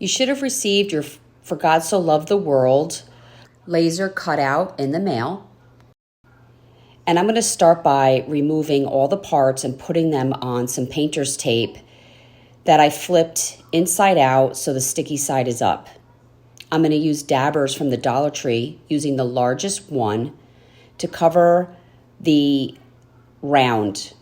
You should have received your For God So Loved the World laser cutout in the mail. And I'm going to start by removing all the parts and putting them on some painter's tape that I flipped inside out so the sticky side is up. I'm going to use dabbers from the Dollar Tree, using the largest one to cover the round.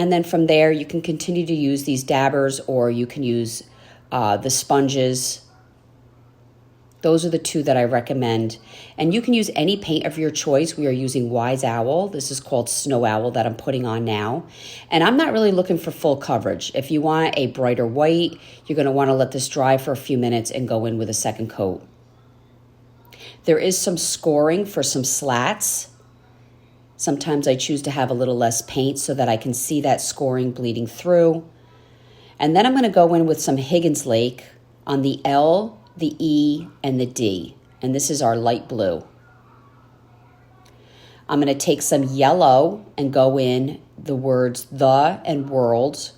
And then from there, you can continue to use these dabbers, or you can use the sponges. Those are the two that I recommend. And you can use any paint of your choice. We are using Wise Owl. This is called Snow Owl that I'm putting on now. And I'm not really looking for full coverage. If you want a brighter white, you're going to want to let this dry for a few minutes and go in with a second coat. There is some scoring for some slats. Sometimes I choose to have a little less paint so that I can see that scoring bleeding through. And then I'm going to go in with some Higgins Lake on the L, the E, and the D. And this is our light blue. I'm going to take some yellow and go in the words the and world.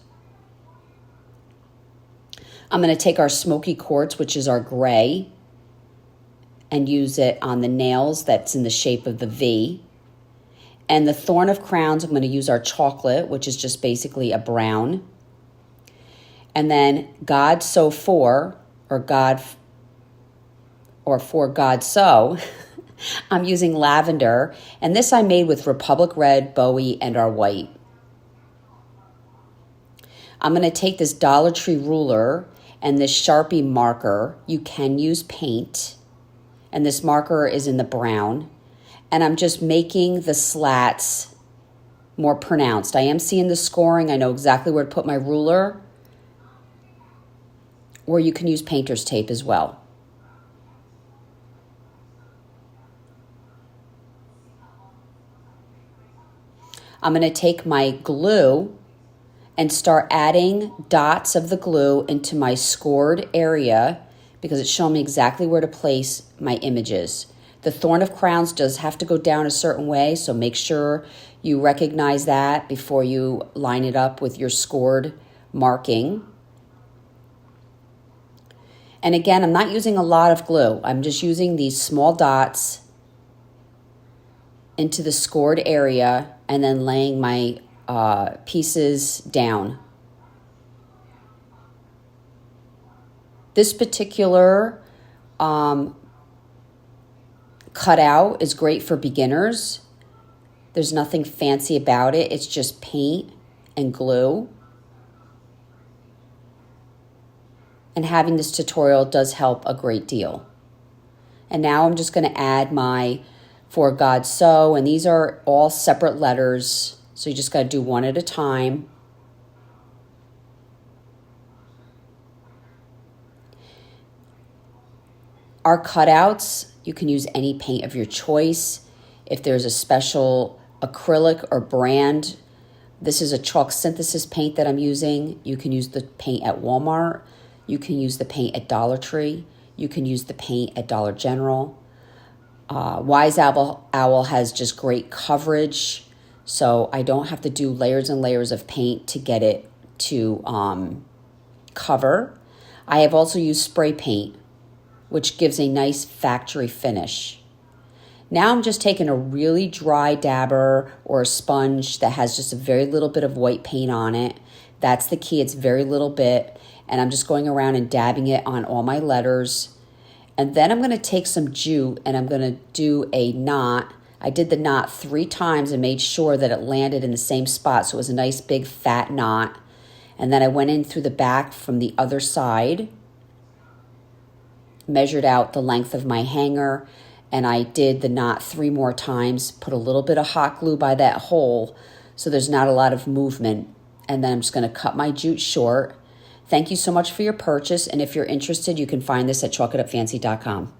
I'm going to take our smoky quartz, which is our gray, and use it on the nails that's in the shape of the V. And the Thorn of Crowns, I'm going to use our chocolate, which is just basically a brown. And then God So For, or God, or For God So, I'm using lavender. And this I made with Republic Red, Bowie, and our white. I'm going to take this Dollar Tree ruler and this Sharpie marker. You can use paint. And this marker is in the brown. And I'm just making the slats more pronounced. I am seeing the scoring. I know exactly where to put my ruler. Or you can use painter's tape as well. I'm going to take my glue and start adding dots of the glue into my scored area, because it's showing me exactly where to place my images. The Thorn of Crowns does have to go down a certain way, so make sure you recognize that before you line it up with your scored marking. And again, I'm not using a lot of glue. I'm just using these small dots into the scored area and then laying my pieces down. This particular cutout is great for beginners. There's nothing fancy about it. It's just paint and glue. And having this tutorial does help a great deal. And now I'm just going to add my For God So, and these are all separate letters, so you just got to do one at a time. Our cutouts, you can use any paint of your choice. If there's a special acrylic or brand, this is a chalk synthesis paint that I'm using. You can use the paint at Walmart. You can use the paint at Dollar Tree. You can use the paint at Dollar General. Wise Owl has just great coverage, so I don't have to do layers and layers of paint to get it to cover. I have also used spray paint, which gives a nice factory finish. Now I'm just taking a really dry dabber or a sponge that has just a very little bit of white paint on it. That's the key, it's very little bit. And I'm just going around and dabbing it on all my letters. And then I'm going to take some jute and I'm going to do a knot. I did the knot 3 times and made sure that it landed in the same spot, so it was a nice big fat knot. And then I went in through the back from the other side, measured out the length of my hanger, and I did the knot 3 more times, put a little bit of hot glue by that hole so there's not a lot of movement. And then I'm just going to cut my jute short. Thank you so much for your purchase, and if you're interested, you can find this at chalkitupfancy.com.